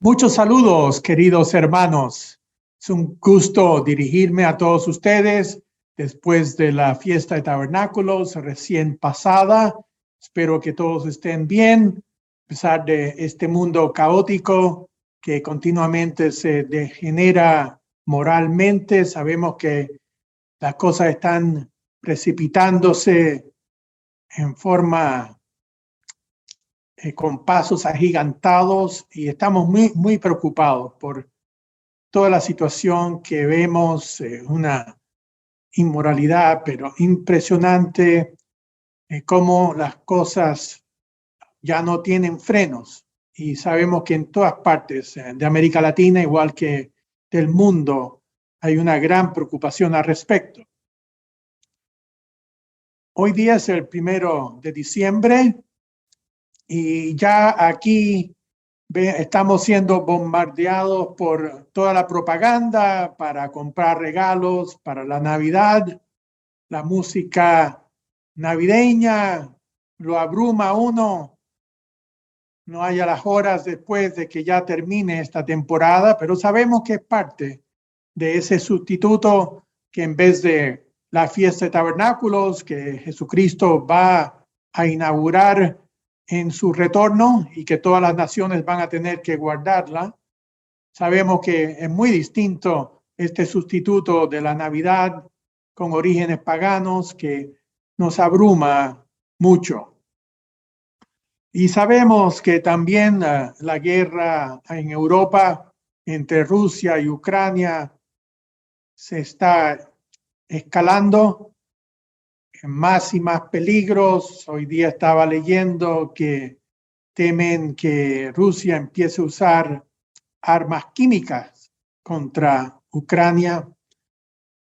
Muchos saludos, queridos hermanos. Es un gusto dirigirme a todos ustedes después de la fiesta de tabernáculos recién pasada. Espero que todos estén bien, a pesar de este mundo caótico que continuamente se degenera moralmente. Sabemos que las cosas están precipitándose en forma con pasos agigantados y estamos muy preocupados por toda la situación que vemos, una inmoralidad, pero impresionante, cómo las cosas ya no tienen frenos. Y sabemos que en todas partes de América Latina, igual que del mundo, hay una gran preocupación al respecto. Hoy día es el 1 de diciembre y ya aquí estamos siendo bombardeados por toda la propaganda para comprar regalos para la Navidad. La música navideña lo abruma a uno. No hay a las horas después de que ya termine esta temporada, pero sabemos que es parte de ese sustituto que en vez de la fiesta de tabernáculos que Jesucristo va a inaugurar en su retorno y que todas las naciones van a tener que guardarla. Sabemos que es muy distinto este sustituto de la Navidad con orígenes paganos que nos abruma mucho. Y sabemos que también la guerra en Europa entre Rusia y Ucrania se está escalando en más y más peligros. Hoy día estaba leyendo que temen que Rusia empiece a usar armas químicas contra Ucrania.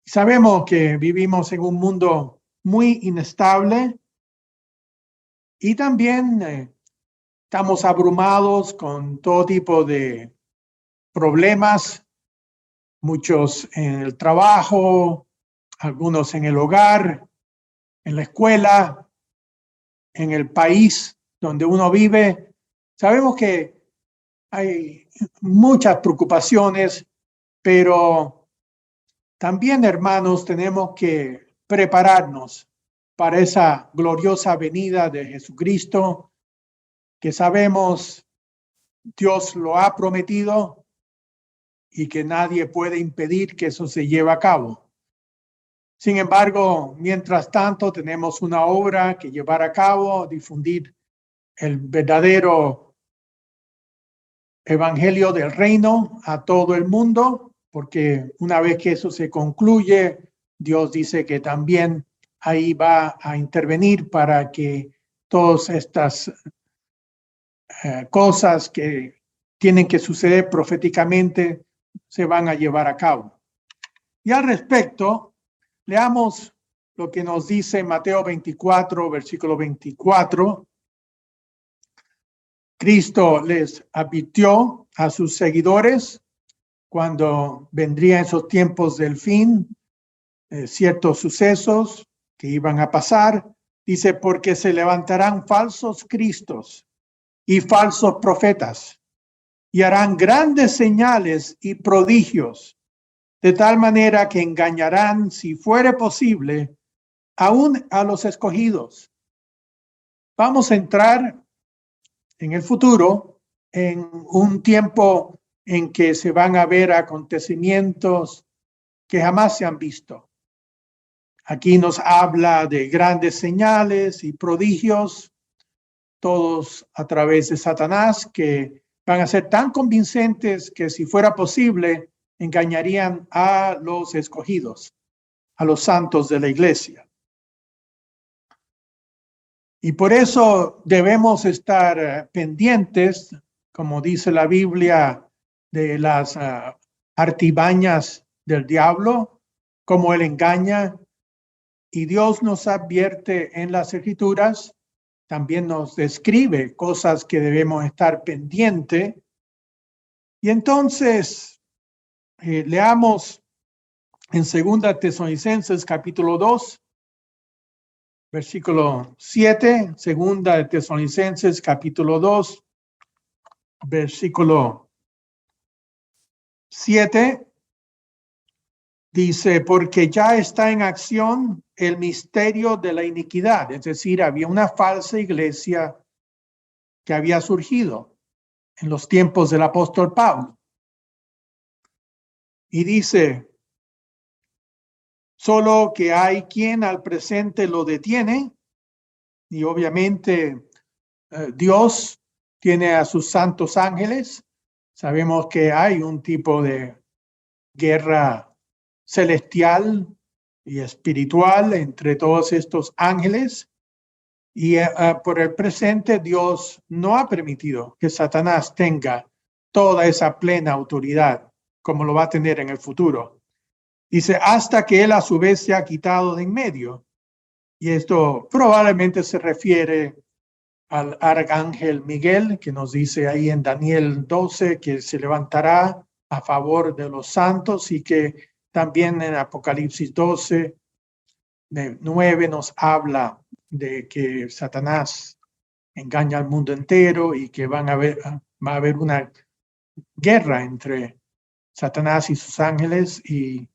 Sabemos que vivimos en un mundo muy inestable y también estamos abrumados con todo tipo de problemas, muchos en el trabajo, algunos en el hogar, en la escuela, en el país donde uno vive. Sabemos que hay muchas preocupaciones, pero también, hermanos, tenemos que prepararnos para esa gloriosa venida de Jesucristo, que sabemos Dios lo ha prometido y que nadie puede impedir que eso se lleve a cabo. Sin embargo, mientras tanto, tenemos una obra que llevar a cabo, difundir el verdadero evangelio del reino a todo el mundo, porque una vez que eso se concluye, Dios dice que también ahí va a intervenir para que todas estas cosas que tienen que suceder proféticamente se van a llevar a cabo. Y al respecto, leamos lo que nos dice Mateo 24, versículo 24. Cristo les advirtió a sus seguidores cuando vendrían esos tiempos del fin, ciertos sucesos que iban a pasar. Dice, porque se levantarán falsos cristos y falsos profetas y harán grandes señales y prodigios, de tal manera que engañarán, si fuere posible, aún a los escogidos. Vamos a entrar en el futuro en un tiempo en que se van a ver acontecimientos que jamás se han visto. Aquí nos habla de grandes señales y prodigios, todos a través de Satanás, que van a ser tan convincentes que, si fuera posible, engañarían a los escogidos, a los santos de la iglesia. Y por eso debemos estar pendientes, como dice la Biblia, de las artimañas del diablo, cómo él engaña. Y Dios nos advierte en las Escrituras, también nos describe cosas que debemos estar pendientes. Y entonces, leamos en 2 Tesalonicenses capítulo 2, versículo 7, 2 Tesalonicenses capítulo 2, versículo 7 dice, porque ya está en acción el misterio de la iniquidad. Es decir, había una falsa iglesia que había surgido en los tiempos del apóstol Pablo. Y dice, solo que hay quien al presente lo detiene, y obviamente Dios tiene a sus santos ángeles. Sabemos que hay un tipo de guerra celestial y espiritual entre todos estos ángeles. Y por el presente Dios no ha permitido que Satanás tenga toda esa plena autoridad como lo va a tener en el futuro. Dice, hasta que él a su vez se ha quitado de en medio. Y esto probablemente se refiere al arcángel Miguel, que nos dice ahí en Daniel 12 que se levantará a favor de los santos, y que también en Apocalipsis 12, 9 nos habla de que Satanás engaña al mundo entero y que va a haber una guerra entre Satanás y sus ángeles y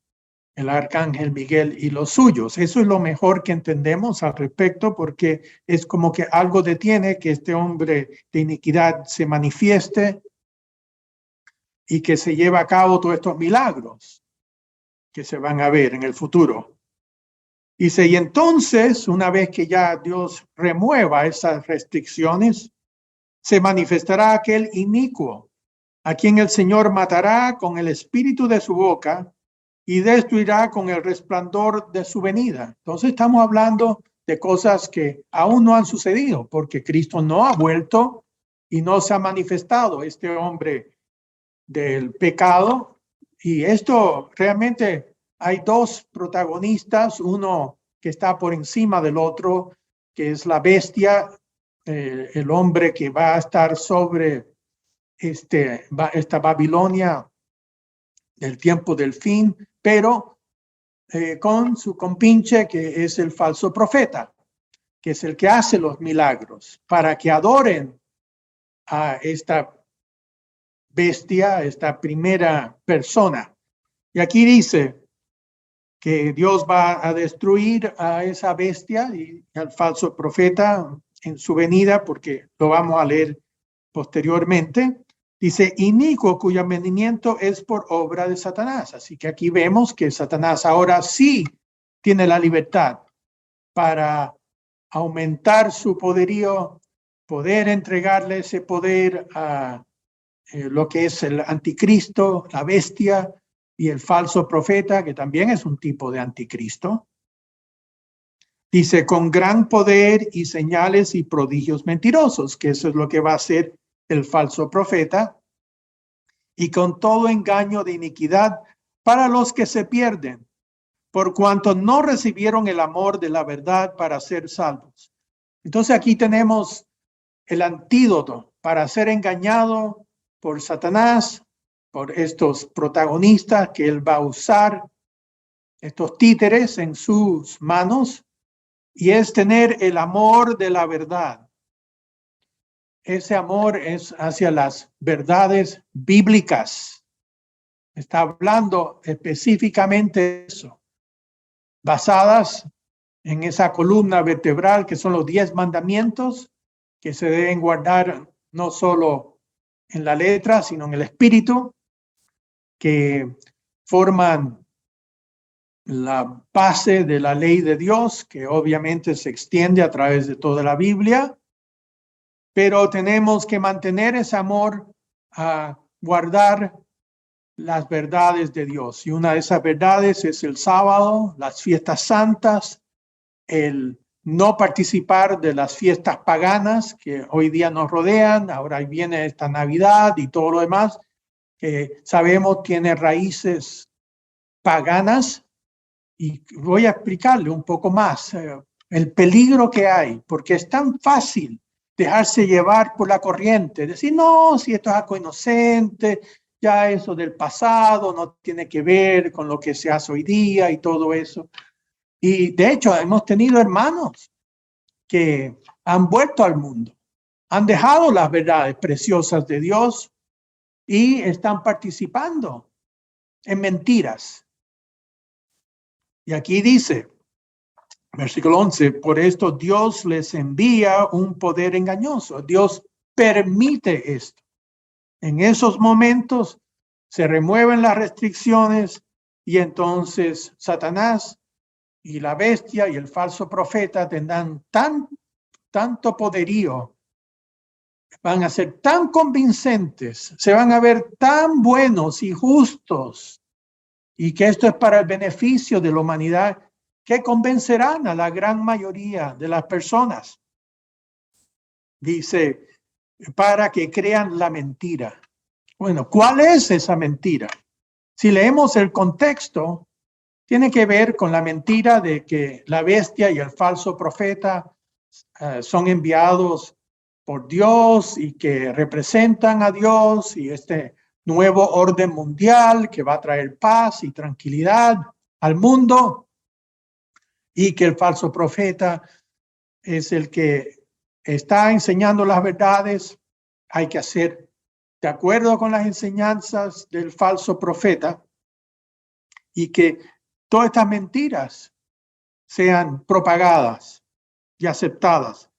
el arcángel Miguel y los suyos. Eso es lo mejor que entendemos al respecto, porque es como que algo detiene que este hombre de iniquidad se manifieste y que se lleve a cabo todos estos milagros que se van a ver en el futuro. Dice, y entonces, una vez que ya Dios remueva esas restricciones, se manifestará aquel inicuo, a quien el Señor matará con el espíritu de su boca y destruirá con el resplandor de su venida. Entonces estamos hablando de cosas que aún no han sucedido, porque Cristo no ha vuelto y no se ha manifestado este hombre del pecado. Y esto realmente hay dos protagonistas, uno que está por encima del otro, que es la bestia, el hombre que va a estar sobre esta Babilonia del tiempo del fin, pero con su compinche, que es el falso profeta, que es el que hace los milagros, para que adoren a esta bestia, esta primera persona. Y aquí dice que Dios va a destruir a esa bestia y al falso profeta en su venida, porque lo vamos a leer posteriormente. Dice, inicuo cuyo advenimiento es por obra de Satanás. Así que aquí vemos que Satanás ahora sí tiene la libertad para aumentar su poderío, poder entregarle ese poder a lo que es el anticristo, la bestia y el falso profeta, que también es un tipo de anticristo. Dice, con gran poder y señales y prodigios mentirosos, que eso es lo que va a hacer el falso profeta, y con todo engaño de iniquidad para los que se pierden, por cuanto no recibieron el amor de la verdad para ser salvos. Entonces aquí tenemos el antídoto para ser engañado por Satanás, por estos protagonistas que él va a usar, estos títeres en sus manos, y es tener el amor de la verdad. Ese amor es hacia las verdades bíblicas. Está hablando específicamente de eso, basadas en esa columna vertebral que son los 10 mandamientos que se deben guardar no solo en la letra, sino en el espíritu, que forman la base de la ley de Dios, que obviamente se extiende a través de toda la Biblia. Pero tenemos que mantener ese amor a guardar las verdades de Dios. Y una de esas verdades es el sábado, las fiestas santas, el no participar de las fiestas paganas que hoy día nos rodean. Ahora viene esta Navidad y todo lo demás, que sabemos tiene raíces paganas. Y voy a explicarle un poco más el peligro que hay, porque es tan fácil dejarse llevar por la corriente, decir, no, si esto es algo inocente, ya eso del pasado no tiene que ver con lo que se hace hoy día y todo eso. Y de hecho hemos tenido hermanos que han vuelto al mundo, han dejado las verdades preciosas de Dios y están participando en mentiras. Y aquí dice, versículo 11, por esto Dios les envía un poder engañoso. Dios permite esto. En esos momentos se remueven las restricciones y entonces Satanás y la bestia y el falso profeta tendrán tanto poderío, van a ser tan convincentes, se van a ver tan buenos y justos, y que esto es para el beneficio de la humanidad, que convencerán a la gran mayoría de las personas. Dice, para que crean la mentira. Bueno, ¿cuál es esa mentira? Si leemos el contexto, tiene que ver con la mentira de que la bestia y el falso profeta son enviados por Dios y que representan a Dios y este nuevo orden mundial que va a traer paz y tranquilidad al mundo, y que el falso profeta es el que está enseñando las verdades. Hay que hacer de acuerdo con las enseñanzas del falso profeta y que todas estas mentiras sean propagadas y aceptadas,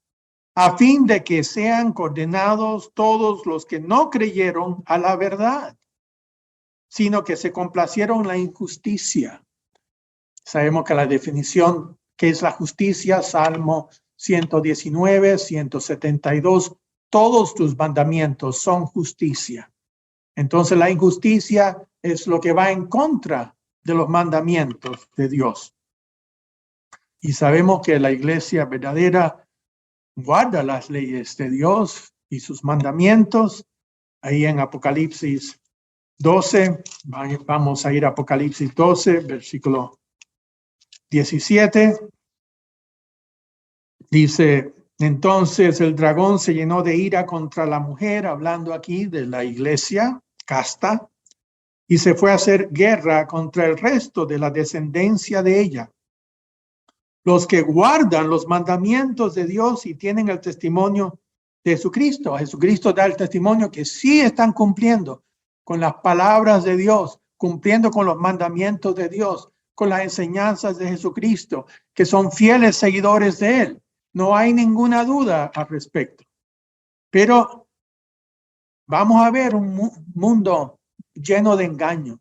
a fin de que sean condenados todos los que no creyeron a la verdad, sino que se complacieron en la injusticia. Sabemos que la definición que es la justicia, Salmo 119, 172, todos tus mandamientos son justicia. Entonces la injusticia es lo que va en contra de los mandamientos de Dios. Y sabemos que la iglesia verdadera guarda las leyes de Dios y sus mandamientos. Ahí en Apocalipsis 12, vamos a ir a Apocalipsis 12, versículo 17. Dice, entonces el dragón se llenó de ira contra la mujer, hablando aquí de la iglesia casta, y se fue a hacer guerra contra el resto de la descendencia de ella, los que guardan los mandamientos de Dios y tienen el testimonio de Jesucristo. Jesucristo da el testimonio que sí están cumpliendo con las palabras de Dios, cumpliendo con los mandamientos de Dios, con las enseñanzas de Jesucristo, que son fieles seguidores de Él. No hay ninguna duda al respecto. Pero vamos a ver un mundo lleno de engaño.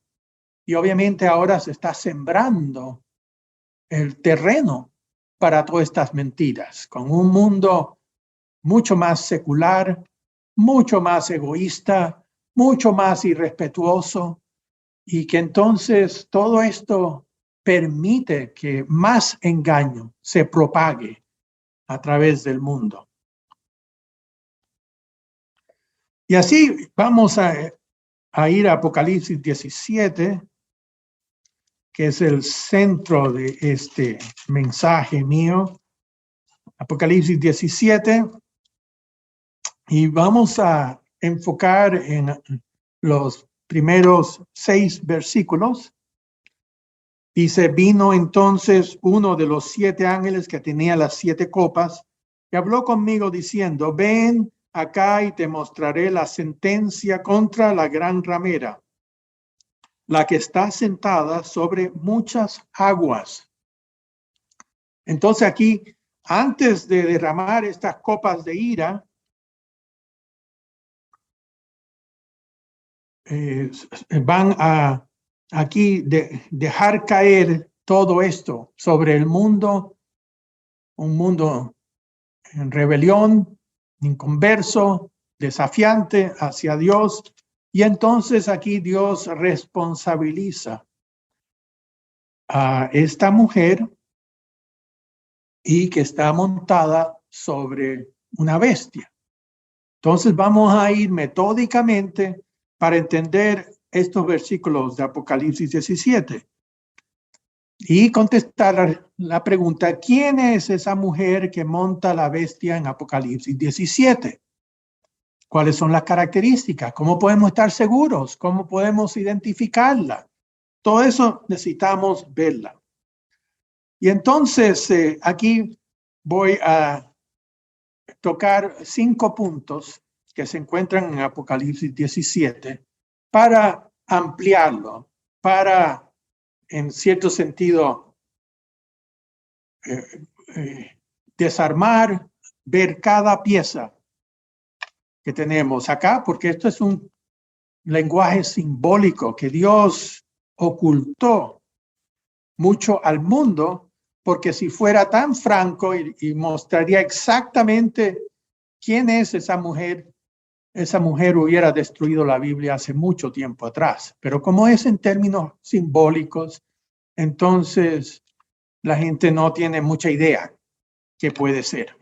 Y obviamente ahora se está sembrando el terreno para todas estas mentiras, con un mundo mucho más secular, mucho más egoísta, mucho más irrespetuoso, y que entonces todo esto permite que más engaño se propague a través del mundo. Y así vamos a ir a Apocalipsis 17, que es el centro de este mensaje mío. Apocalipsis 17, y vamos a enfocar en los primeros 6 versículos. Dice, vino entonces uno de los 7 ángeles que tenía las 7 copas y habló conmigo diciendo, ven acá y te mostraré la sentencia contra la gran ramera, la que está sentada sobre muchas aguas. Entonces aquí, antes de derramar estas copas de ira, van a aquí dejar caer todo esto sobre el mundo, un mundo en rebelión, inconverso, desafiante hacia Dios. Y entonces aquí Dios responsabiliza a esta mujer y que está montada sobre una bestia. Entonces vamos a ir metódicamente para entender estos versículos de Apocalipsis 17 y contestar la pregunta, ¿quién es esa mujer que monta la bestia en Apocalipsis 17? ¿Cuáles son las características? ¿Cómo podemos estar seguros? ¿Cómo podemos identificarla? Todo eso necesitamos verla. Y entonces aquí voy a tocar 5 puntos que se encuentran en Apocalipsis 17 para ampliarlo para, en cierto sentido, desarmar, ver cada pieza que tenemos acá, porque esto es un lenguaje simbólico que Dios ocultó mucho al mundo, porque si fuera tan franco y mostraría exactamente quién es esa mujer hubiera destruido la Biblia hace mucho tiempo atrás. Pero como es en términos simbólicos, entonces la gente no tiene mucha idea qué puede ser.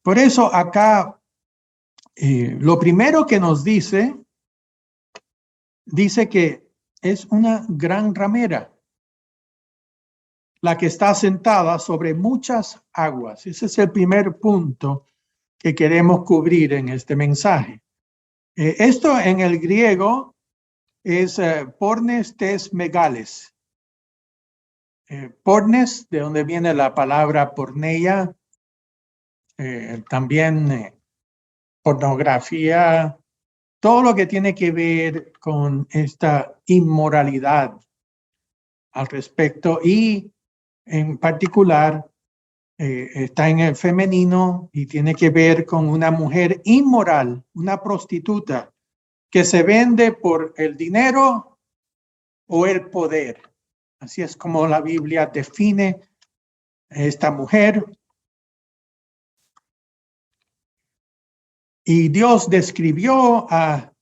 Por eso acá lo primero que nos dice que es una gran ramera, la que está sentada sobre muchas aguas. Ese es el primer punto que queremos cubrir en este mensaje. Esto en el griego es pornes tes megales. Pornes, de donde viene la palabra porneia, también pornografía, todo lo que tiene que ver con esta inmoralidad al respecto, y en particular está en el femenino y tiene que ver con una mujer inmoral, una prostituta que se vende por el dinero o el poder. Así es como la Biblia define esta mujer. Y Dios describió a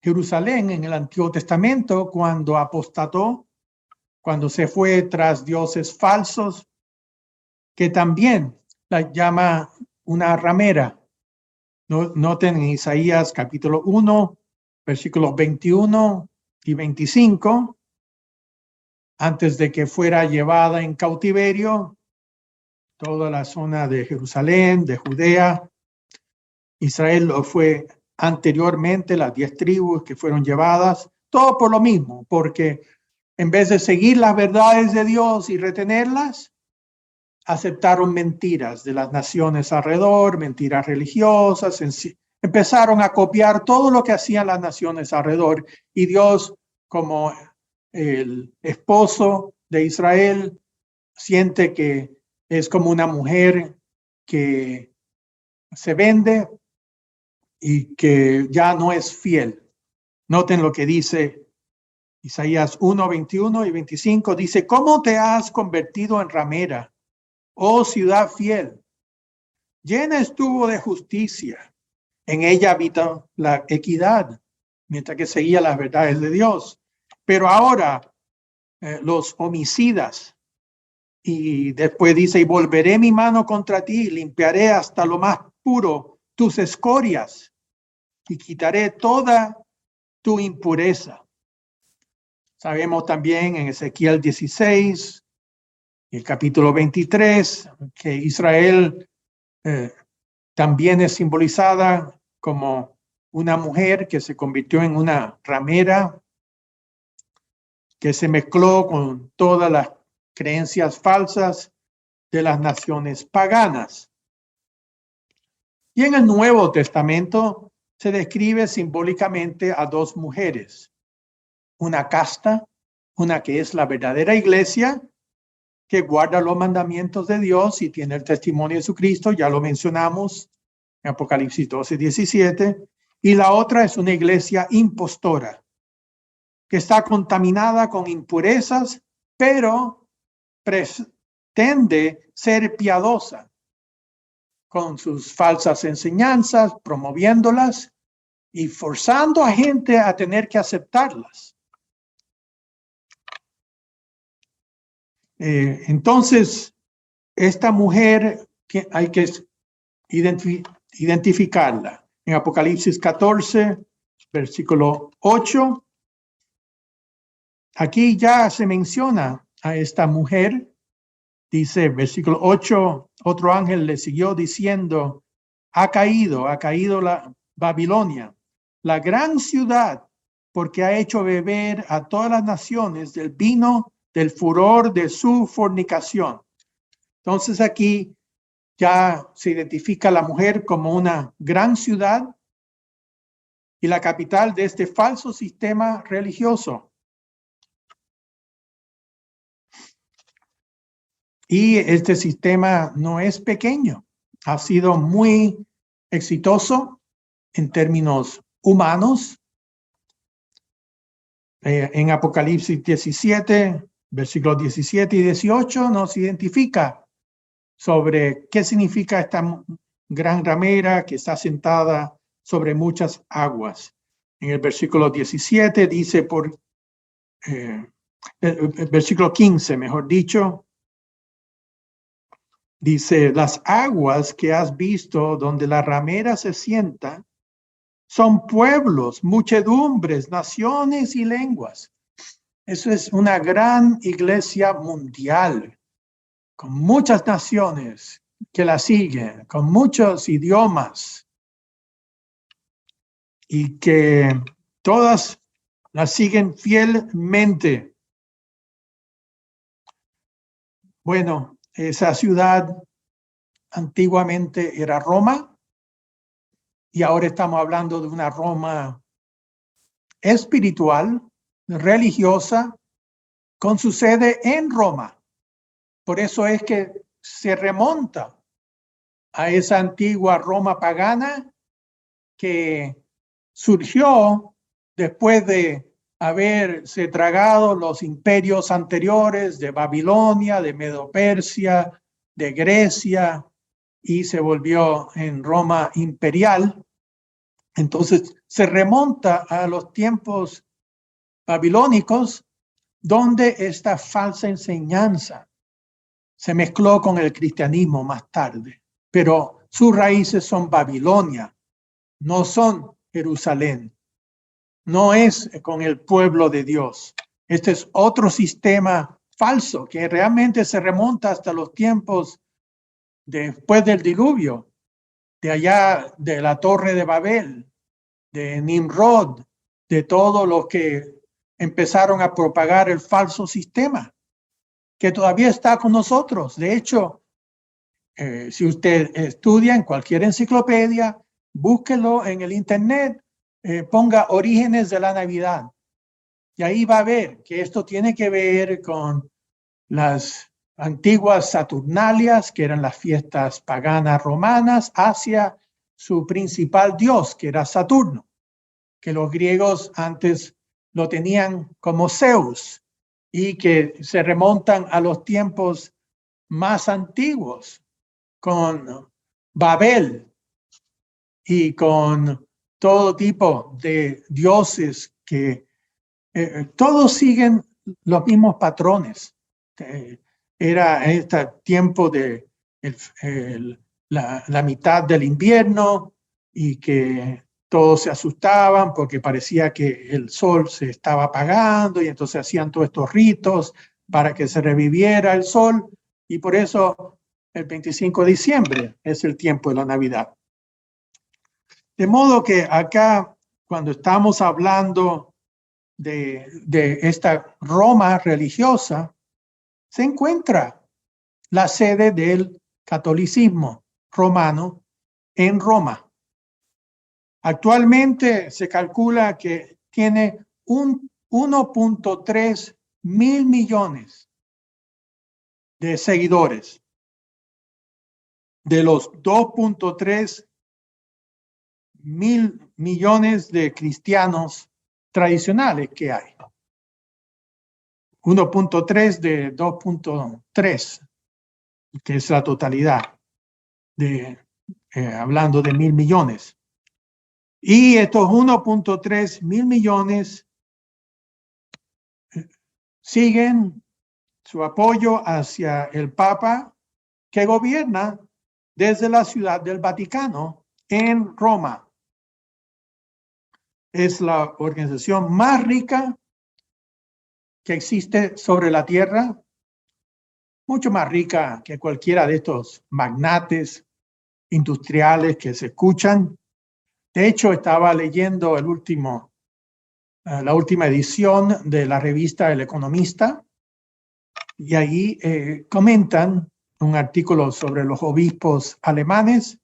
Jerusalén en el Antiguo Testamento cuando apostató, cuando se fue tras dioses falsos, que también la llama una ramera. Noten en Isaías capítulo 1, versículos 21 y 25, antes de que fuera llevada en cautiverio, toda la zona de Jerusalén, de Judea. Israel lo fue anteriormente, las 10 tribus que fueron llevadas, todo por lo mismo, porque en vez de seguir las verdades de Dios y retenerlas, aceptaron mentiras de las naciones alrededor, mentiras religiosas, empezaron a copiar todo lo que hacían las naciones alrededor, y Dios, como el esposo de Israel, siente que es como una mujer que se vende y que ya no es fiel. Noten lo que dice Isaías 1, 21 y 25. Dice: ¿cómo te has convertido en ramera, oh ciudad fiel? Llena estuvo de justicia, en ella habita la equidad, mientras que seguía las verdades de Dios. Pero ahora los homicidas, y después dice: y volveré mi mano contra ti, limpiaré hasta lo más puro tus escorias, y quitaré toda tu impureza. Sabemos también en Ezequiel 16, el capítulo 23, que Israel también es simbolizada como una mujer que se convirtió en una ramera, que se mezcló con todas las creencias falsas de las naciones paganas. Y en el Nuevo Testamento se describe simbólicamente a dos mujeres: una casta, una que es la verdadera iglesia, que guarda los mandamientos de Dios y tiene el testimonio de Jesucristo, ya lo mencionamos en Apocalipsis 12, 17, y la otra es una iglesia impostora, que está contaminada con impurezas, pero pretende ser piadosa con sus falsas enseñanzas, promoviéndolas y forzando a gente a tener que aceptarlas. Entonces, esta mujer que hay que identificarla. En Apocalipsis 14, versículo 8, aquí ya se menciona a esta mujer. Dice, versículo 8, otro ángel le siguió diciendo: ha caído la Babilonia, la gran ciudad, porque ha hecho beber a todas las naciones del vino del furor de su fornicación. Entonces aquí ya se identifica a la mujer como una gran ciudad, y la capital de este falso sistema religioso. Y este sistema no es pequeño, ha sido muy exitoso en términos humanos. En Apocalipsis 17, versículos 17 y 18 nos identifica sobre qué significa esta gran ramera que está sentada sobre muchas aguas. En el versículo 17 dice el versículo 15, mejor dicho, dice, las aguas que has visto donde la ramera se sienta son pueblos, muchedumbres, naciones y lenguas. Eso es una gran iglesia mundial, con muchas naciones que la siguen, con muchos idiomas, y que todas la siguen fielmente. Bueno, esa ciudad antiguamente era Roma, y ahora estamos hablando de una Roma espiritual, religiosa, con su sede en Roma. Por eso es que se remonta a esa antigua Roma pagana que surgió después de haberse tragado los imperios anteriores de Babilonia, de Medo-Persia, de Grecia, y se volvió en Roma imperial. Entonces se remonta a los tiempos babilónicos, donde esta falsa enseñanza se mezcló con el cristianismo más tarde, pero sus raíces son Babilonia, no son Jerusalén, no es con el pueblo de Dios. Este es otro sistema falso que realmente se remonta hasta los tiempos después del diluvio, de allá de la Torre de Babel, de Nimrod, de todos los que empezaron a propagar el falso sistema, que todavía está con nosotros. De hecho, si usted estudia en cualquier enciclopedia, búsquelo en el internet, ponga Orígenes de la Navidad, y ahí va a ver que esto tiene que ver con las antiguas Saturnalias, que eran las fiestas paganas romanas, hacia su principal dios, que era Saturno, que los griegos antes lo tenían como Zeus, y que se remontan a los tiempos más antiguos, con Babel y con todo tipo de dioses que todos siguen los mismos patrones. Era este tiempo de la mitad del invierno, y que todos se asustaban porque parecía que el sol se estaba apagando, y entonces hacían todos estos ritos para que se reviviera el sol, y por eso el 25 de diciembre es el tiempo de la Navidad. De modo que acá, cuando estamos hablando de esta Roma religiosa, se encuentra la sede del catolicismo romano en Roma. Actualmente se calcula que tiene 1.3 mil millones de seguidores, de los 2.3 mil millones de cristianos tradicionales que hay. 1.3 de 2.3, que es la totalidad, hablando de 1.000 millones. Y estos 1.3 mil millones siguen su apoyo hacia el Papa, que gobierna desde la Ciudad del Vaticano en Roma. Es la organización más rica que existe sobre la tierra, mucho más rica que cualquiera de estos magnates industriales que se escuchan. De hecho, estaba leyendo la última edición de la revista El Economista, y ahí comentan un artículo sobre los obispos alemanes,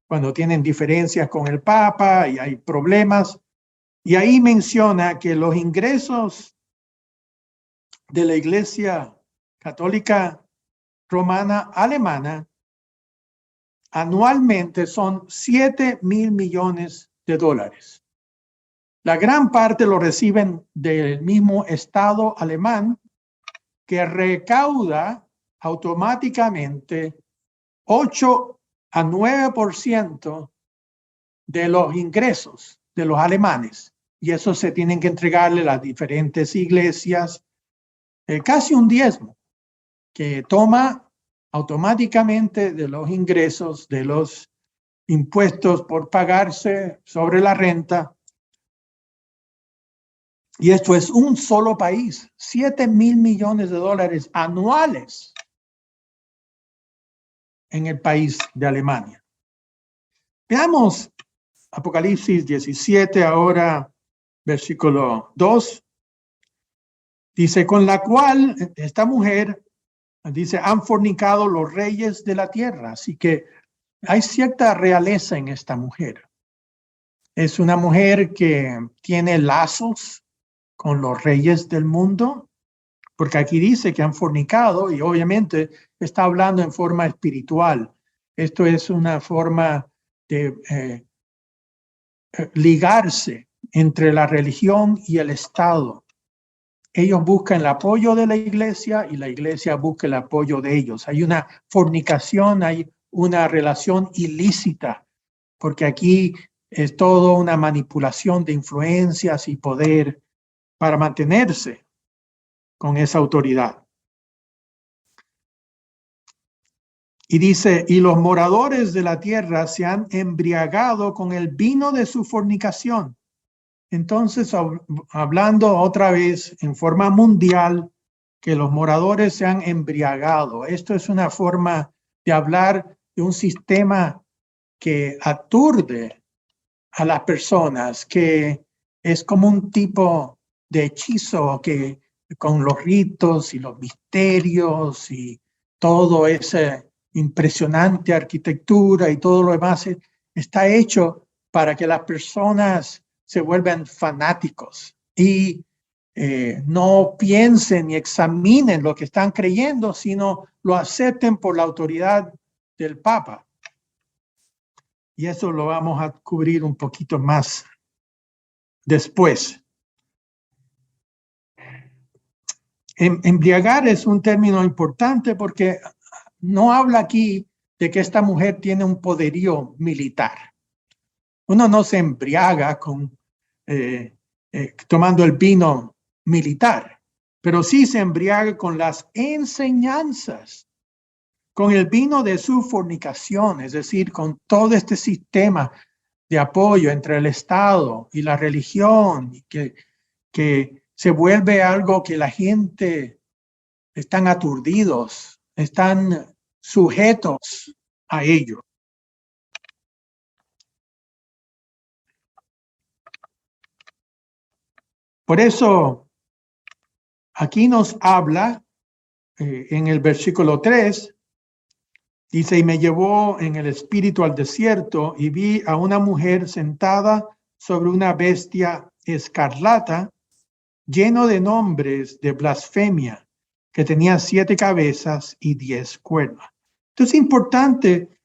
cuando tienen diferencias con el Papa y hay problemas. Y ahí menciona que los ingresos de la Iglesia Católica Romana Alemana anualmente son 7.000 millones de dólares. La gran parte lo reciben del mismo Estado alemán, que recauda automáticamente 8 a 9% de los ingresos de los alemanes. Y eso se tienen que entregarle a las diferentes iglesias, casi un diezmo, que toma automáticamente de los ingresos, de los impuestos por pagarse sobre la renta. Y esto es un solo país, 7.000 millones de dólares anuales en el país de Alemania. Veamos Apocalipsis 17, ahora versículo 2. Dice, con la cual esta mujer, dice, han fornicado los reyes de la tierra. Así que hay cierta realeza en esta mujer. Es una mujer que tiene lazos con los reyes del mundo, porque aquí dice que han fornicado y obviamente está hablando en forma espiritual. Esto es una forma de ligarse entre la religión y el Estado. Ellos buscan el apoyo de la iglesia y la iglesia busca el apoyo de ellos. Hay una fornicación, hay una relación ilícita, porque aquí es todo una manipulación de influencias y poder para mantenerse con esa autoridad. Y dice, y los moradores de la tierra se han embriagado con el vino de su fornicación. Entonces, hablando otra vez en forma mundial, que los moradores se han embriagado. Esto es una forma de hablar de un sistema que aturde a las personas, que es como un tipo de hechizo que con los ritos y los misterios y todo esa impresionante arquitectura y todo lo demás está hecho para que las personas se vuelvan fanáticos y no piensen ni examinen lo que están creyendo, sino lo acepten por la autoridad del Papa. Y eso lo vamos a cubrir un poquito más después. Embriagar es un término importante porque no habla aquí de que esta mujer tiene un poderío militar. Uno no se embriaga tomando el vino militar, pero sí se embriaga con las enseñanzas, con el vino de su fornicación, es decir, con todo este sistema de apoyo entre el Estado y la religión, que se vuelve algo que la gente están aturdidos, están sujetos a ello. Por eso, aquí nos habla en el versículo 3, dice, y me llevó en el espíritu al desierto y vi a una mujer sentada sobre una bestia escarlata, lleno de nombres de blasfemia, que tenía 7 cabezas y 10 cuernos. Entonces es importante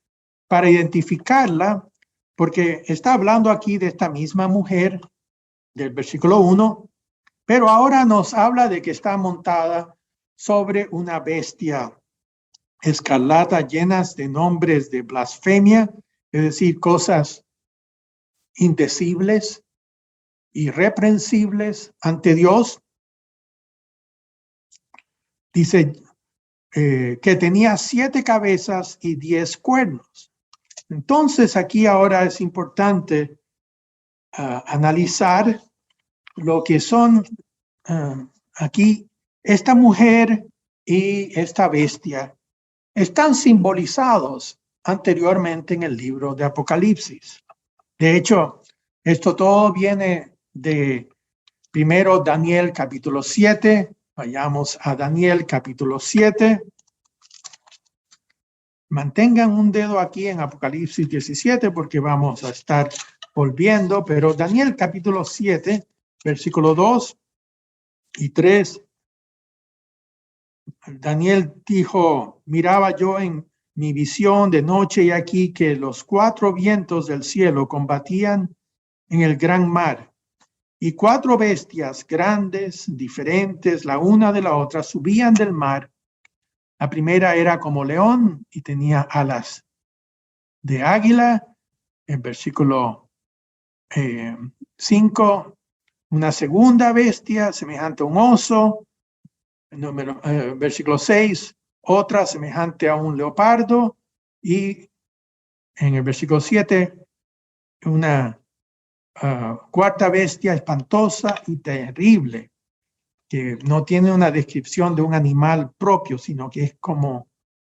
para identificarla, porque está hablando aquí de esta misma mujer del versículo 1, pero ahora nos habla de que está montada sobre una bestia escarlata llenas de nombres de blasfemia, es decir, cosas indecibles, irreprensibles ante Dios. Dice que tenía 7 cabezas y 10 cuernos. Entonces aquí ahora es importante analizar lo que son aquí esta mujer y esta bestia. Están simbolizados anteriormente en el libro de Apocalipsis. De hecho, esto todo viene de primero Daniel capítulo 7. Vayamos a Daniel capítulo 7. mantengan un dedo aquí en Apocalipsis 17 porque vamos a estar volviendo, pero Daniel capítulo 7, versículo 2 y 3. Daniel dijo, miraba yo en mi visión de noche y aquí que los 4 vientos del cielo combatían en el gran mar y 4 bestias grandes, diferentes la una de la otra, subían del mar. La primera era como león y tenía alas de águila. En versículo 5, una segunda bestia semejante a un oso. Versículo 6, otra semejante a un leopardo. Y en el versículo 7, una cuarta bestia espantosa y terrible, que no tiene una descripción de un animal propio, sino que es como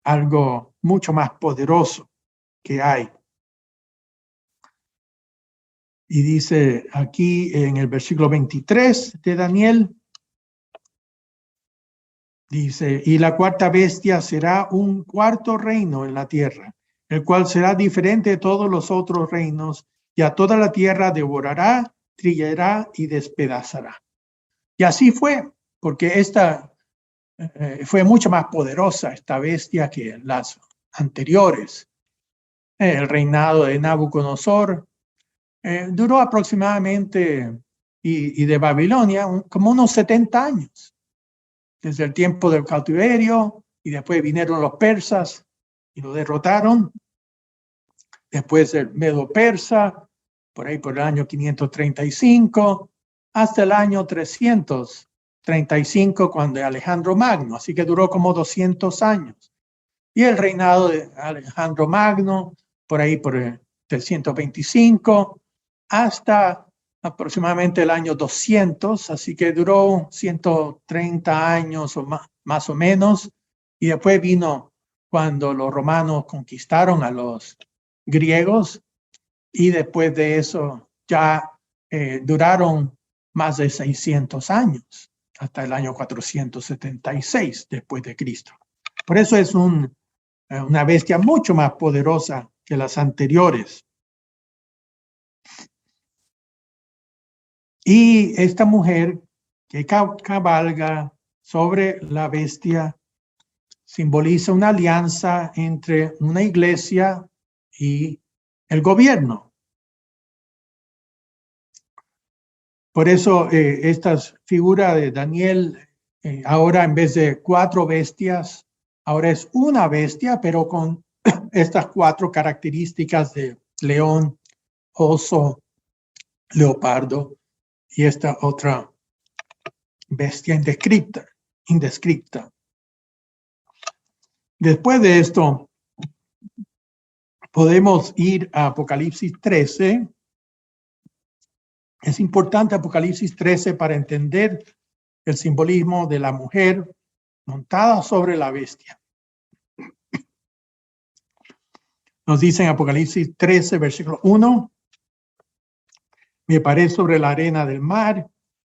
algo mucho más poderoso que hay. Y dice aquí en el versículo 23 de Daniel, dice, y la cuarta bestia será un cuarto reino en la tierra, el cual será diferente de todos los otros reinos, y a toda la tierra devorará, trillará y despedazará. Y así fue, porque esta fue mucho más poderosa, esta bestia, que las anteriores. El reinado de Nabucodonosor duró aproximadamente, y de Babilonia, como unos 70 años, desde el tiempo del cautiverio, y después vinieron los persas y lo derrotaron. Después el Medo-Persa, por ahí por el año 535, hasta el año 335, cuando Alejandro Magno, así que duró como 200 años. Y el reinado de Alejandro Magno, por ahí por el 325, hasta aproximadamente el año 200, así que duró 130 años o más o menos, y después vino cuando los romanos conquistaron a los griegos, y después de eso ya duraron más de 600 años, hasta el año 476 después de Cristo. Por eso es una bestia mucho más poderosa que las anteriores. Y esta mujer que cabalga sobre la bestia simboliza una alianza entre una iglesia y el gobierno. Por eso esta figura de Daniel, ahora en vez de 4 bestias, ahora es una bestia, pero con estas 4 características de león, oso, leopardo y esta otra bestia indescripta. Después de esto, podemos ir a Apocalipsis 13. Es importante Apocalipsis 13 para entender el simbolismo de la mujer montada sobre la bestia. Nos dice en Apocalipsis 13, versículo 1, me paré sobre la arena del mar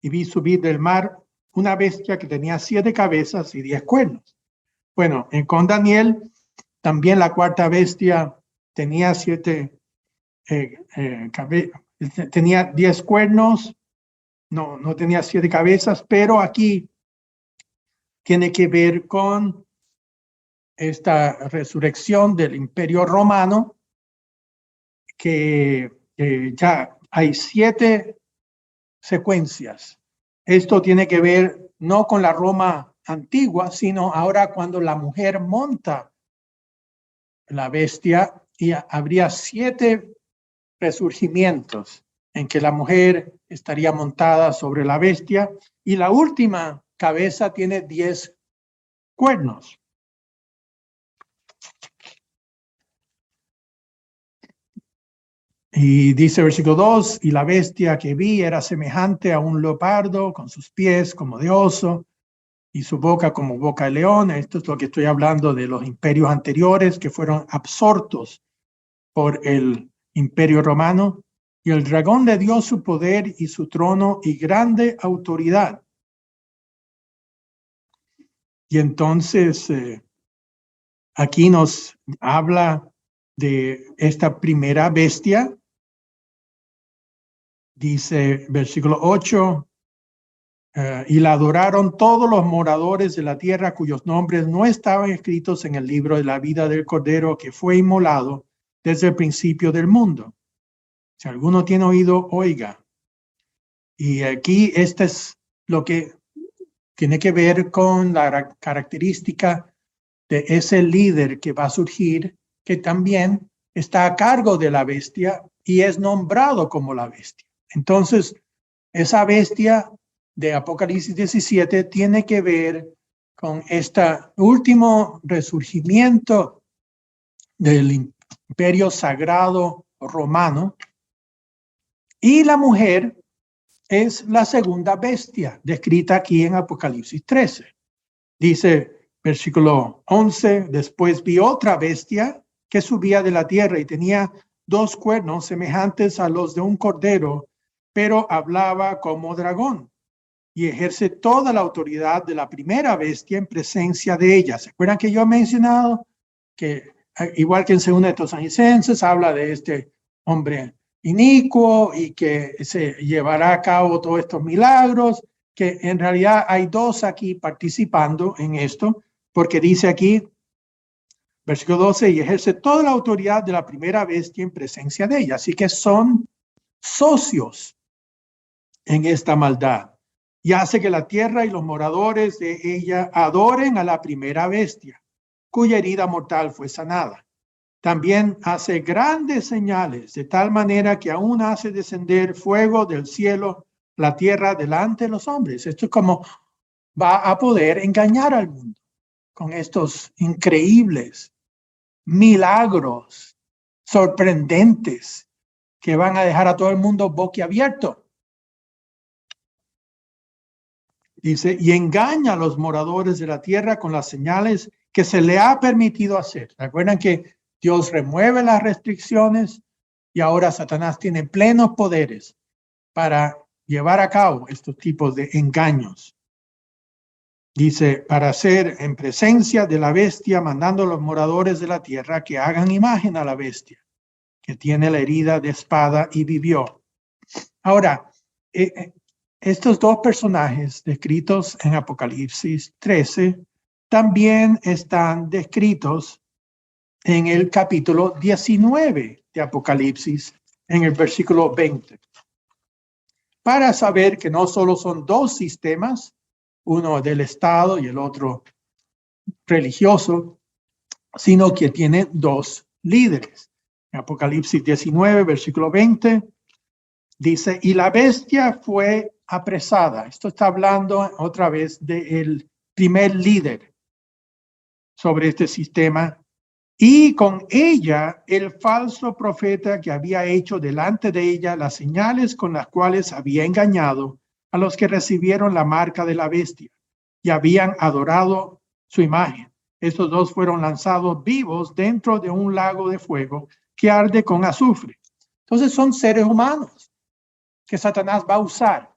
y vi subir del mar una bestia que tenía 7 cabezas y 10 cuernos. Bueno, con Daniel también la cuarta bestia tenía 7 tenía 10 cuernos, no tenía 7 cabezas, pero aquí tiene que ver con esta resurrección del Imperio Romano, que ya hay 7 secuencias. Esto tiene que ver no con la Roma antigua, sino ahora cuando la mujer monta la bestia, y habría 7 resurgimientos en que la mujer estaría montada sobre la bestia, y la última cabeza tiene 10 cuernos. Y dice versículo 2, y la bestia que vi era semejante a un leopardo, con sus pies como de oso y su boca como boca de león. Esto es lo que estoy hablando de los imperios anteriores que fueron absortos por el Imperio Romano. Y el dragón le dio su poder y su trono y grande autoridad. Y entonces aquí nos habla de esta primera bestia. Dice versículo 8, y la adoraron todos los moradores de la tierra cuyos nombres no estaban escritos en el libro de la vida del Cordero que fue inmolado desde el principio del mundo. Si alguno tiene oído, oiga. Y aquí este es lo que tiene que ver con la característica de ese líder que va a surgir, que también está a cargo de la bestia y es nombrado como la bestia. Entonces, esa bestia de Apocalipsis 17 tiene que ver con este último resurgimiento del imperio sagrado romano. Y la mujer es la segunda bestia descrita aquí en Apocalipsis 13. Dice versículo 11, después vi otra bestia que subía de la tierra y tenía 2 cuernos semejantes a los de un cordero, pero hablaba como dragón y ejerce toda la autoridad de la primera bestia en presencia de ella. ¿Se acuerdan que yo he mencionado que, igual que en 2 Tesalonicenses, habla de este hombre inicuo y que se llevará a cabo todos estos milagros, que en realidad hay 2 aquí participando en esto, porque dice aquí, versículo 12, y ejerce toda la autoridad de la primera bestia en presencia de ella. Así que son socios en esta maldad. Y hace que la tierra y los moradores de ella adoren a la primera bestia, cuya herida mortal fue sanada. También hace grandes señales, de tal manera que aún hace descender fuego del cielo, la tierra, delante de los hombres. Esto es como va a poder engañar al mundo con estos increíbles milagros sorprendentes que van a dejar a todo el mundo boquiabierto. Dice, y engaña a los moradores de la tierra con las señales que se le ha permitido hacer. ¿Recuerdan que Dios remueve las restricciones y ahora Satanás tiene plenos poderes para llevar a cabo estos tipos de engaños? Dice, para hacer en presencia de la bestia, mandando a los moradores de la tierra que hagan imagen a la bestia, que tiene la herida de espada y vivió. Ahora, estos 2 personajes descritos en Apocalipsis 13 también están descritos en el capítulo 19 de Apocalipsis, en el versículo 20. Para saber que no solo son 2 sistemas, uno del Estado y el otro religioso, sino que tiene 2 líderes. En Apocalipsis 19, versículo 20, dice, y la bestia fue apresada. Esto está hablando otra vez del primer líder sobre este sistema. Y con ella el falso profeta que había hecho delante de ella las señales con las cuales había engañado a los que recibieron la marca de la bestia y habían adorado su imagen. Estos 2 fueron lanzados vivos dentro de un lago de fuego que arde con azufre. Entonces son seres humanos que Satanás va a usar.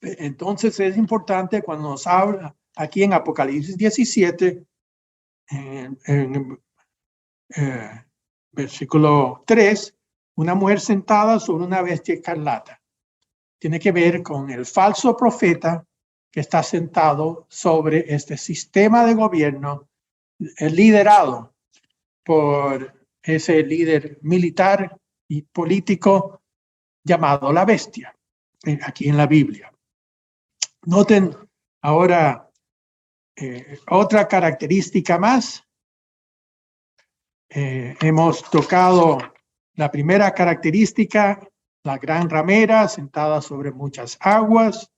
Entonces es importante cuando nos habla aquí en Apocalipsis 17, versículo 3, una mujer sentada sobre una bestia escarlata. Tiene que ver con el falso profeta que está sentado sobre este sistema de gobierno liderado por ese líder militar y político llamado la bestia, aquí en la Biblia. Noten ahora otra característica más. Hemos tocado la primera característica, la gran ramera sentada sobre muchas aguas.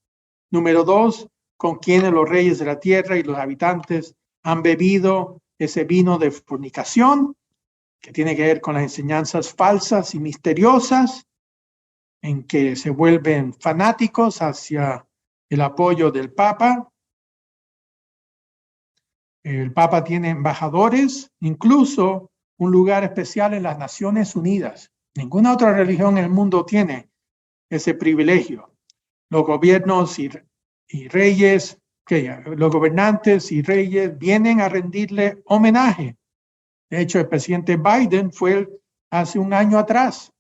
Número 2, con quienes los reyes de la tierra y los habitantes han bebido ese vino de fornicación, que tiene que ver con las enseñanzas falsas y misteriosas, en que se vuelven fanáticos hacia el apoyo del Papa. El Papa tiene embajadores, incluso un lugar especial en las Naciones Unidas. Ninguna otra religión en el mundo tiene ese privilegio. Los gobiernos y reyes, los gobernantes y reyes vienen a rendirle homenaje De hecho, el presidente Biden fue hace un año atrás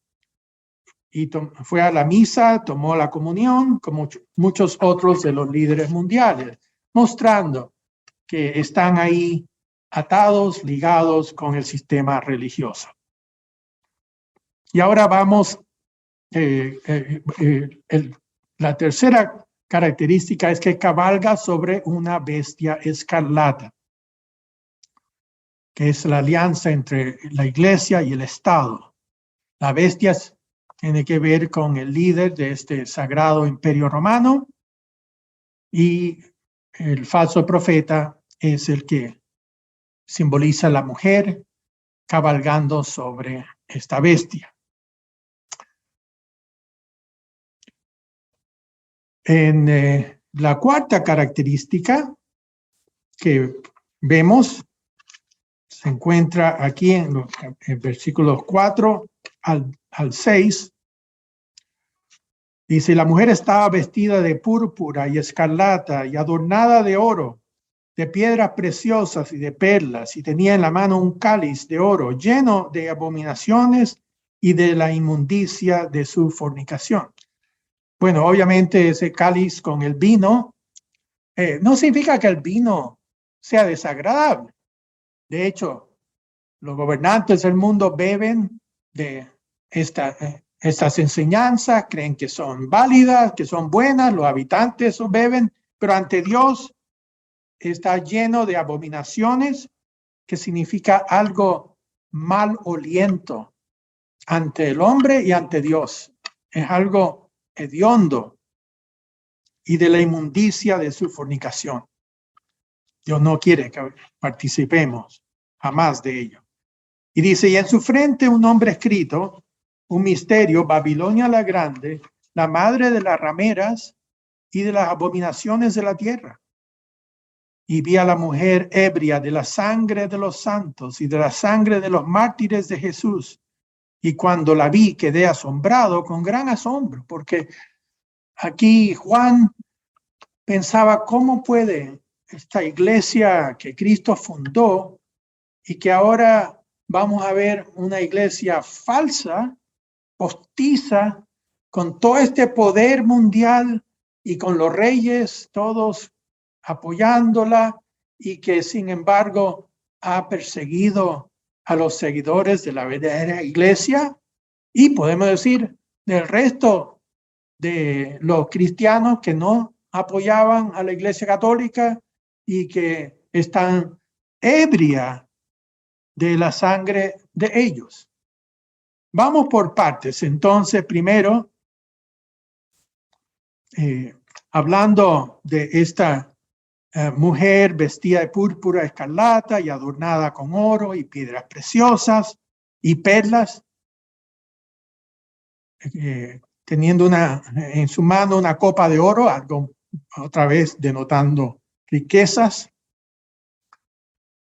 y fue a la misa, tomó la comunión, como muchos otros de los líderes mundiales, mostrando que están ahí atados, ligados con el sistema religioso. Y ahora vamos, la tercera característica es que cabalga sobre una bestia escarlata, que es la alianza entre la iglesia y el Estado. La bestia tiene que ver con el líder de este sagrado imperio romano y el falso profeta es el que simboliza a la mujer cabalgando sobre esta bestia. En la cuarta característica que vemos se encuentra aquí en versículos 4 al 6. Dice, la mujer estaba vestida de púrpura y escarlata y adornada de oro, de piedras preciosas y de perlas, y tenía en la mano un cáliz de oro lleno de abominaciones y de la inmundicia de su fornicación. Bueno, obviamente ese cáliz con el vino no significa que el vino sea desagradable. De hecho, los gobernantes del mundo beben de estas enseñanzas, creen que son válidas, que son buenas, los habitantes beben, pero ante Dios está lleno de abominaciones, que significa algo maloliento ante el hombre y ante Dios. Es algo hediondo y de la inmundicia de su fornicación. Dios no quiere que participemos jamás de ello. Y dice, y en su frente un nombre escrito, un misterio, Babilonia la Grande, la madre de las rameras y de las abominaciones de la tierra. Y vi a la mujer ebria de la sangre de los santos y de la sangre de los mártires de Jesús. Y cuando la vi quedé asombrado con gran asombro, porque aquí Juan pensaba, ¿cómo puede esta iglesia que Cristo fundó y que ahora vamos a ver una iglesia falsa, postiza, con todo este poder mundial y con los reyes todos apoyándola y que sin embargo ha perseguido a los seguidores de la verdadera iglesia y podemos decir del resto de los cristianos que no apoyaban a la iglesia católica y que están ebria de la sangre de ellos. Vamos por partes. Entonces, primero, hablando de esta mujer vestida de púrpura escarlata y adornada con oro y piedras preciosas y perlas, teniendo en su mano una copa de oro, algo otra vez denotando riquezas.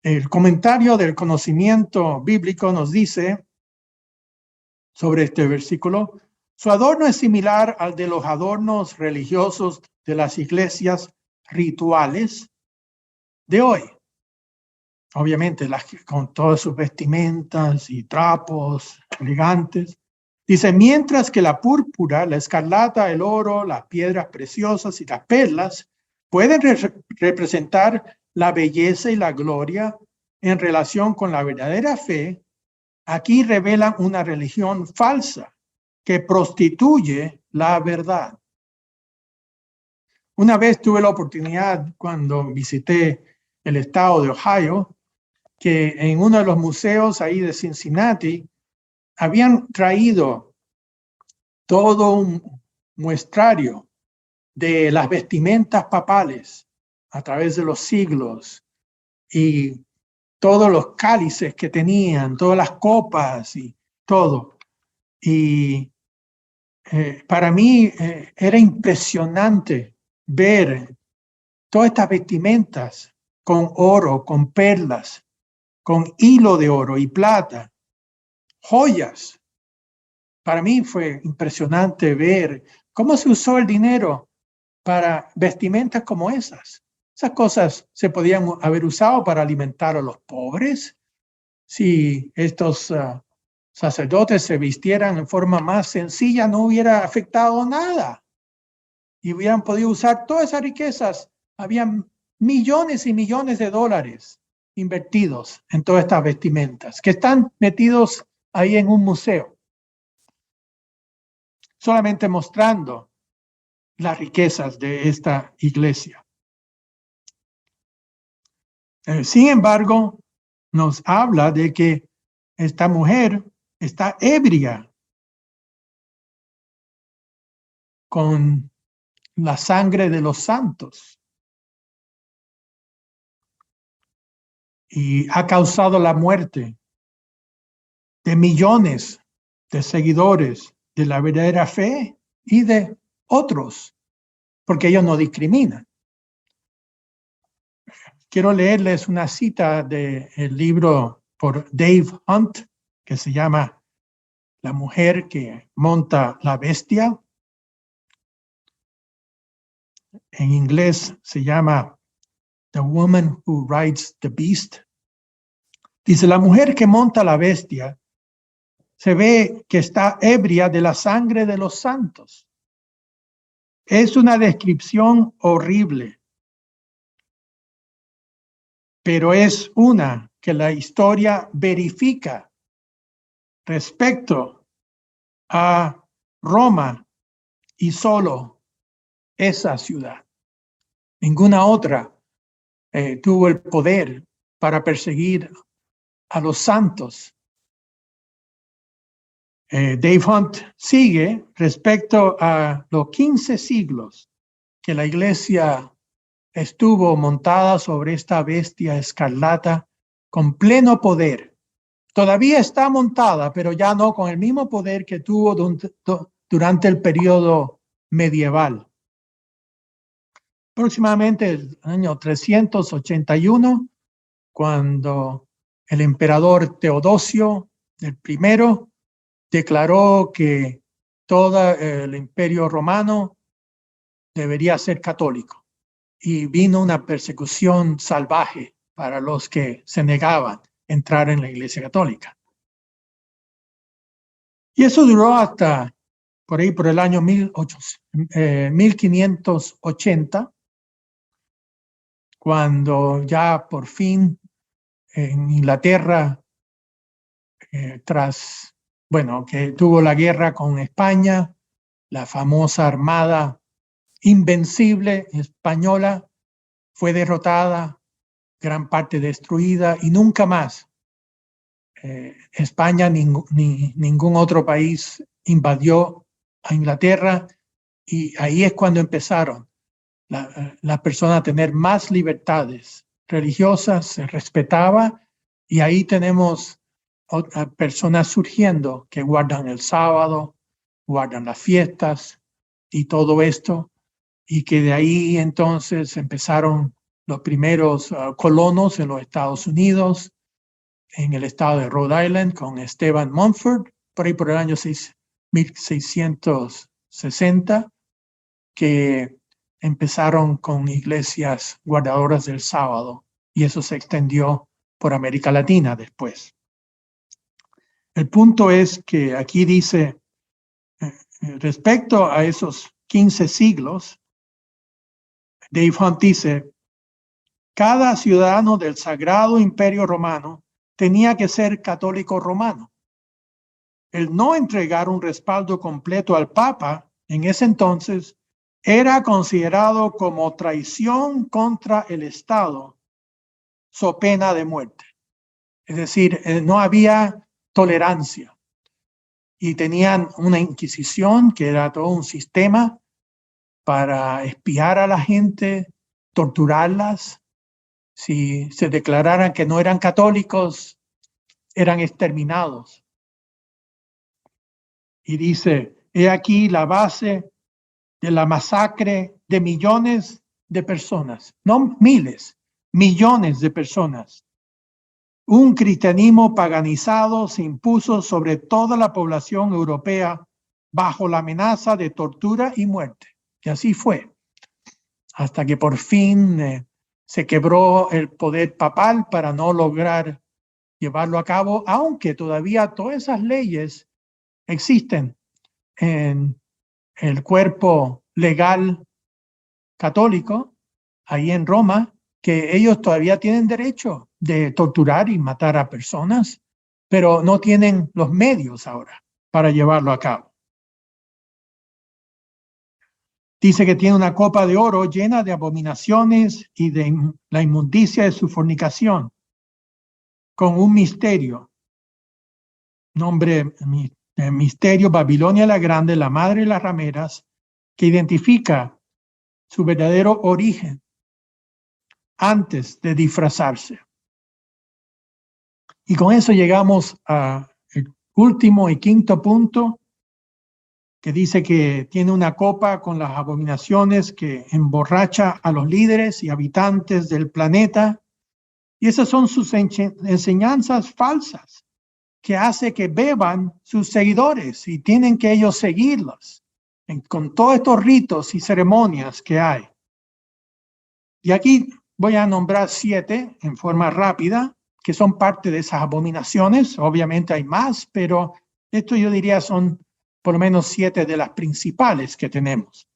El comentario del conocimiento bíblico nos dice sobre este versículo, su adorno es similar al de los adornos religiosos de las iglesias rituales de hoy. Obviamente con todas sus vestimentas y trapos elegantes. Dice, mientras que la púrpura, la escarlata, el oro, las piedras preciosas y las perlas pueden representar la belleza y la gloria en relación con la verdadera fe, aquí revelan una religión falsa que prostituye la verdad. Una vez tuve la oportunidad cuando visité el estado de Ohio, que en uno de los museos ahí de Cincinnati habían traído todo un muestrario de las vestimentas papales a través de los siglos y todos los cálices que tenían, todas las copas y todo. Y para mí era impresionante ver todas estas vestimentas con oro, con perlas, con hilo de oro y plata, joyas. Para mí fue impresionante ver cómo se usó el dinero para vestimentas como esas. Esas cosas se podían haber usado para alimentar a los pobres, si estos sacerdotes se vistieran en forma más sencilla, no hubiera afectado nada. Y hubieran podido usar todas esas riquezas. Habían millones y millones de dólares invertidos en todas estas vestimentas, que están metidos ahí en un museo, solamente mostrando las riquezas de esta iglesia. Sin embargo, nos habla de que esta mujer está ebria con la sangre de los santos y ha causado la muerte de millones de seguidores de la verdadera fe y de otros, porque ellos no discriminan. Quiero leerles una cita del libro por Dave Hunt, que se llama La mujer que monta la bestia. En inglés se llama The Woman Who Rides the Beast. Dice, la mujer que monta la bestia se ve que está ebria de la sangre de los santos. Es una descripción horrible, pero es una que la historia verifica respecto a Roma y solo esa ciudad. Ninguna otra tuvo el poder para perseguir a los santos. Dave Hunt sigue respecto a los 15 siglos que la iglesia estuvo montada sobre esta bestia escarlata con pleno poder. Todavía está montada, pero ya no con el mismo poder que tuvo durante el periodo medieval. Aproximadamente el año 381, cuando el emperador Teodosio I declaró que todo el imperio romano debería ser católico y vino una persecución salvaje para los que se negaban a entrar en la Iglesia Católica. Y eso duró hasta por ahí por el año 1580, cuando ya por fin en Inglaterra, que tuvo la guerra con España, la famosa armada invencible española fue derrotada, gran parte destruida y nunca más España ni ningún otro país invadió a Inglaterra, y ahí es cuando empezaron las personas a tener más libertades religiosas, se respetaba, y ahí tenemos personas surgiendo que guardan el sábado, guardan las fiestas y todo esto, y que de ahí entonces empezaron los primeros colonos en los Estados Unidos, en el estado de Rhode Island, con Esteban Montfort, por ahí por el año 1660, que empezaron con iglesias guardadoras del sábado, y eso se extendió por América Latina después. El punto es que aquí dice, respecto a esos 15 siglos, Dave Hunt dice, cada ciudadano del Sagrado Imperio Romano tenía que ser católico romano. El no entregar un respaldo completo al Papa en ese entonces era considerado como traición contra el Estado, so pena de muerte. Es decir, no había tolerancia, y tenían una inquisición que era todo un sistema para espiar a la gente, torturarlas. Si se declararan que no eran católicos, eran exterminados. Y dice, he aquí la base de la masacre de millones de personas, no miles, millones de personas. Un cristianismo paganizado se impuso sobre toda la población europea bajo la amenaza de tortura y muerte. Y así fue, hasta que por fin se quebró el poder papal para no lograr llevarlo a cabo, aunque todavía todas esas leyes existen en el cuerpo legal católico, ahí en Roma, que ellos todavía tienen derecho de torturar y matar a personas, pero no tienen los medios ahora para llevarlo a cabo. Dice que tiene una copa de oro llena de abominaciones y de la inmundicia de su fornicación, con un misterio. Nombre, misterio, Babilonia la Grande, la madre de las rameras, que identifica su verdadero origen antes de disfrazarse. Y con eso llegamos al último y quinto punto, que dice que tiene una copa con las abominaciones que emborracha a los líderes y habitantes del planeta. Y esas son sus enseñanzas falsas, que hace que beban sus seguidores y tienen que ellos seguirlas con todos estos ritos y ceremonias que hay. Y aquí voy a nombrar 7 en forma rápida, que son parte de esas abominaciones. Obviamente hay más, pero esto yo diría son por lo menos 7 de las principales que tenemos.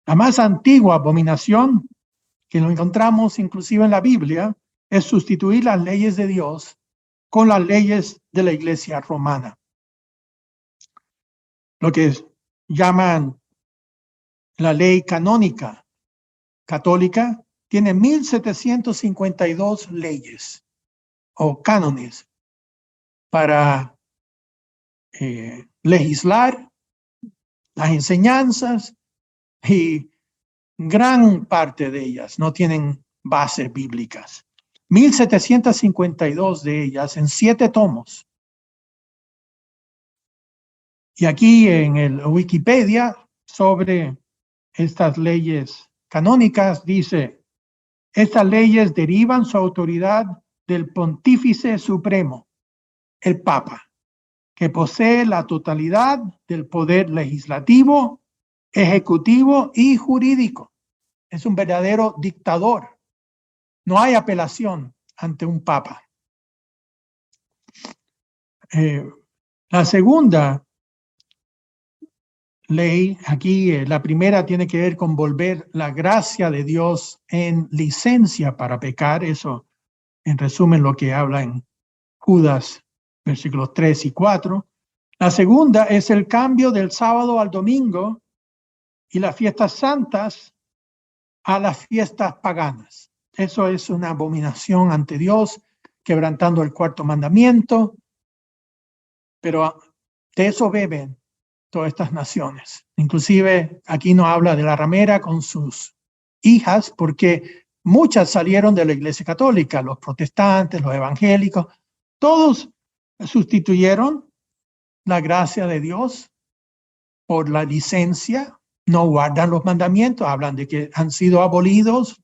La más antigua abominación, que lo encontramos inclusive en la Biblia, es sustituir las leyes de Dios con las leyes de la Iglesia romana. Lo que llaman la ley canónica católica tiene 1752 leyes o cánones para legislar las enseñanzas, y gran parte de ellas no tienen bases bíblicas. 1752 de ellas en 7 tomos. Y aquí en el Wikipedia sobre estas leyes canónicas dice: estas leyes derivan su autoridad del Pontífice Supremo, el Papa, que posee la totalidad del poder legislativo, ejecutivo y jurídico. Es un verdadero dictador. No hay apelación ante un Papa. La segunda ley, aquí la primera tiene que ver con volver la gracia de Dios en licencia para pecar. Eso, en resumen, lo que habla en Judas, versículos 3 y 4. La segunda es el cambio del sábado al domingo y las fiestas santas a las fiestas paganas. Eso es una abominación ante Dios, quebrantando el 4º mandamiento, pero de eso beben todas estas naciones. Inclusive aquí no habla de la ramera con sus hijas, porque muchas salieron de la Iglesia Católica, los protestantes, los evangélicos, todos sustituyeron la gracia de Dios por la licencia, no guardan los mandamientos, hablan de que han sido abolidos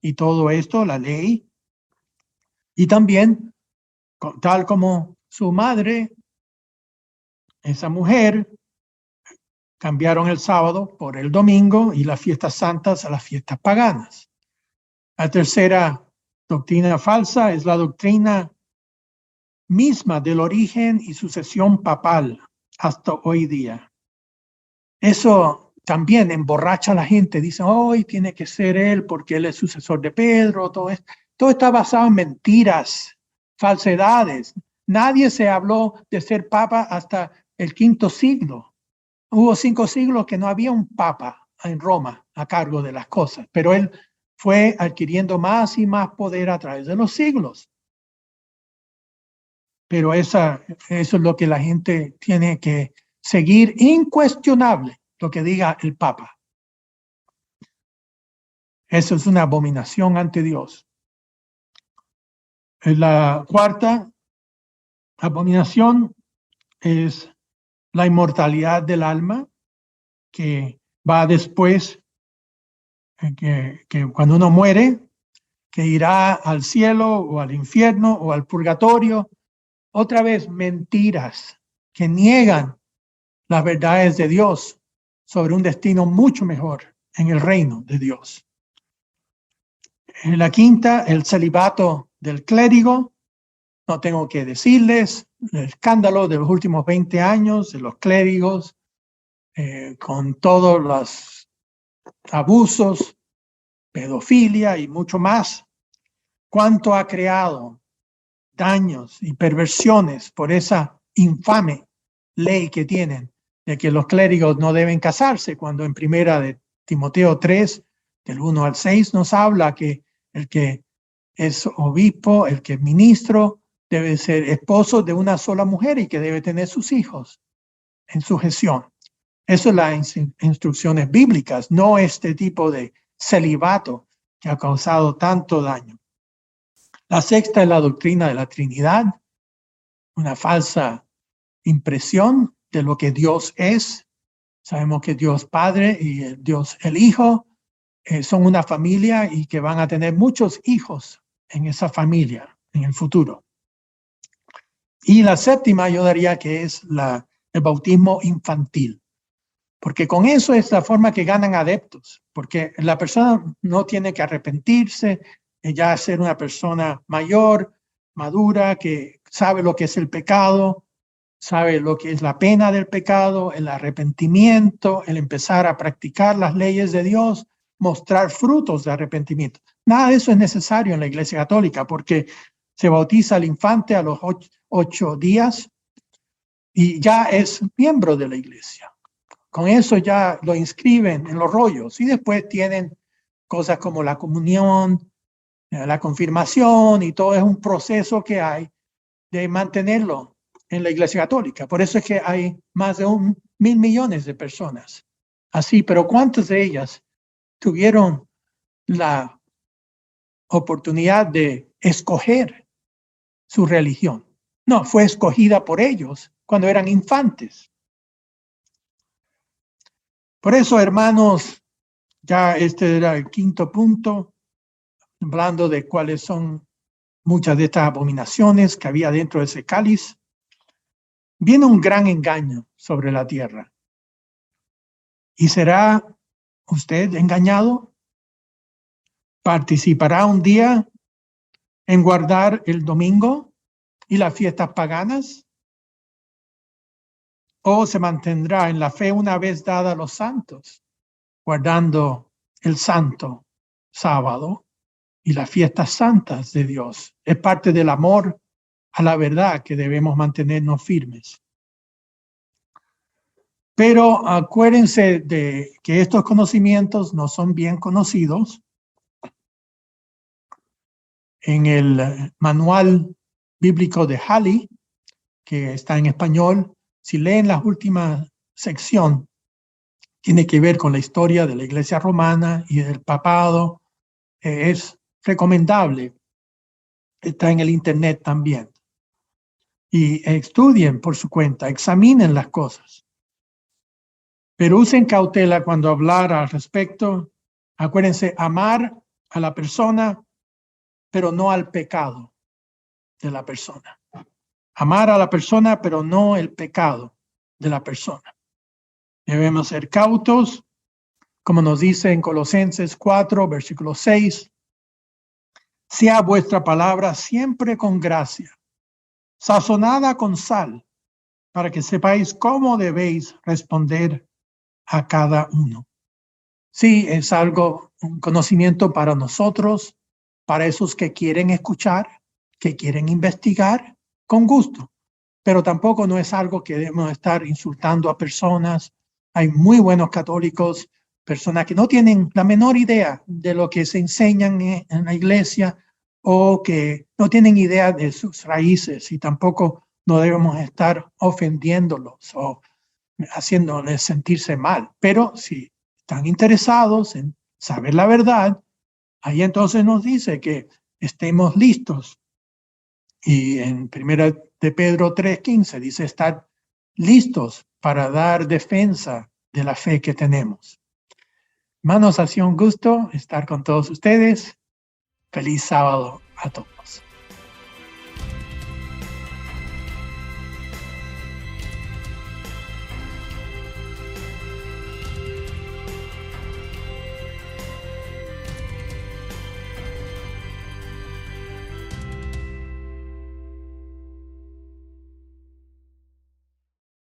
y todo esto, la ley. Y también, tal como su madre, esa mujer, cambiaron el sábado por el domingo y las fiestas santas a las fiestas paganas. La tercera doctrina falsa es la doctrina misma del origen y sucesión papal hasta hoy día. Eso también emborracha a la gente. Dicen, hoy tiene que ser él porque él es sucesor de Pedro. Todo está basado en mentiras, falsedades. Nadie se habló de ser papa hasta el 5º siglo. Hubo 5 siglos que no había un papa en Roma a cargo de las cosas, pero él fue adquiriendo más y más poder a través de los siglos. Pero eso es lo que la gente tiene que seguir, incuestionable, lo que diga el papa. Eso es una abominación ante Dios. La cuarta abominación es la inmortalidad del alma, que va después, que cuando uno muere, que irá al cielo o al infierno o al purgatorio. Otra vez, mentiras que niegan las verdades de Dios sobre un destino mucho mejor en el reino de Dios. En la quinta, el celibato del clérigo. No tengo que decirles el escándalo de los últimos 20 años de los clérigos, con todos los abusos, pedofilia y mucho más. Cuánto ha creado daños y perversiones por esa infame ley que tienen de que los clérigos no deben casarse, cuando en primera de Timoteo 3, del 1 al 6, nos habla que el que es obispo, el que es ministro, debe ser esposo de una sola mujer y que debe tener sus hijos en sujeción. Eso es las instrucciones bíblicas, no este tipo de celibato que ha causado tanto daño. La sexta es la doctrina de la Trinidad, una falsa impresión de lo que Dios es. Sabemos que Dios Padre y Dios el Hijo son una familia y que van a tener muchos hijos en esa familia en el futuro. Y la séptima yo diría que es el bautismo infantil, porque con eso es la forma que ganan adeptos, porque la persona no tiene que arrepentirse, ya ser una persona mayor, madura, que sabe lo que es el pecado, sabe lo que es la pena del pecado, el arrepentimiento, el empezar a practicar las leyes de Dios, mostrar frutos de arrepentimiento. Nada de eso es necesario en la Iglesia Católica, porque se bautiza al infante a los 8 días y ya es miembro de la Iglesia. Con eso ya lo inscriben en los rollos y después tienen cosas como la comunión, la confirmación, y todo es un proceso que hay de mantenerlo en la Iglesia Católica. Por eso es que hay más de 1.000 millones de personas así, pero ¿cuántas de ellas tuvieron la oportunidad de escoger su religión? No, fue escogida por ellos cuando eran infantes. Por eso, hermanos, ya este era el quinto punto, hablando de cuáles son muchas de estas abominaciones que había dentro de ese cáliz. Viene un gran engaño sobre la tierra. ¿Y será usted engañado? ¿Participará un día en guardar el domingo y las fiestas paganas? ¿O se mantendrá en la fe una vez dada a los santos, guardando el santo sábado y las fiestas santas de Dios? Es parte del amor a la verdad que debemos mantenernos firmes. Pero acuérdense de que estos conocimientos no son bien conocidos. En el manual bíblico de Halley, que está en español, si leen la última sección, tiene que ver con la historia de la Iglesia Romana y del papado. Es recomendable. Está en el internet también. Y estudien por su cuenta, examinen las cosas. Pero usen cautela cuando hablar al respecto. Acuérdense, amar a la persona, pero no al pecado de la persona. Amar a la persona, pero no el pecado de la persona. Debemos ser cautos, como nos dice en Colosenses 4, versículo 6. Sea vuestra palabra siempre con gracia, sazonada con sal, para que sepáis cómo debéis responder a cada uno. Sí, es algo, un conocimiento para nosotros, para esos que quieren escuchar, que quieren investigar, con gusto. Pero tampoco no es algo que debemos estar insultando a personas. Hay muy buenos católicos, personas que no tienen la menor idea de lo que se enseñan en la iglesia o que no tienen idea de sus raíces, y tampoco no debemos estar ofendiéndolos o haciéndoles sentirse mal. Pero si están interesados en saber la verdad, ahí entonces nos dice que estemos listos. Y en 1 de Pedro 3:15 dice estar listos para dar defensa de la fe que tenemos. Hermanos, ha sido un gusto estar con todos ustedes. Feliz sábado a todos.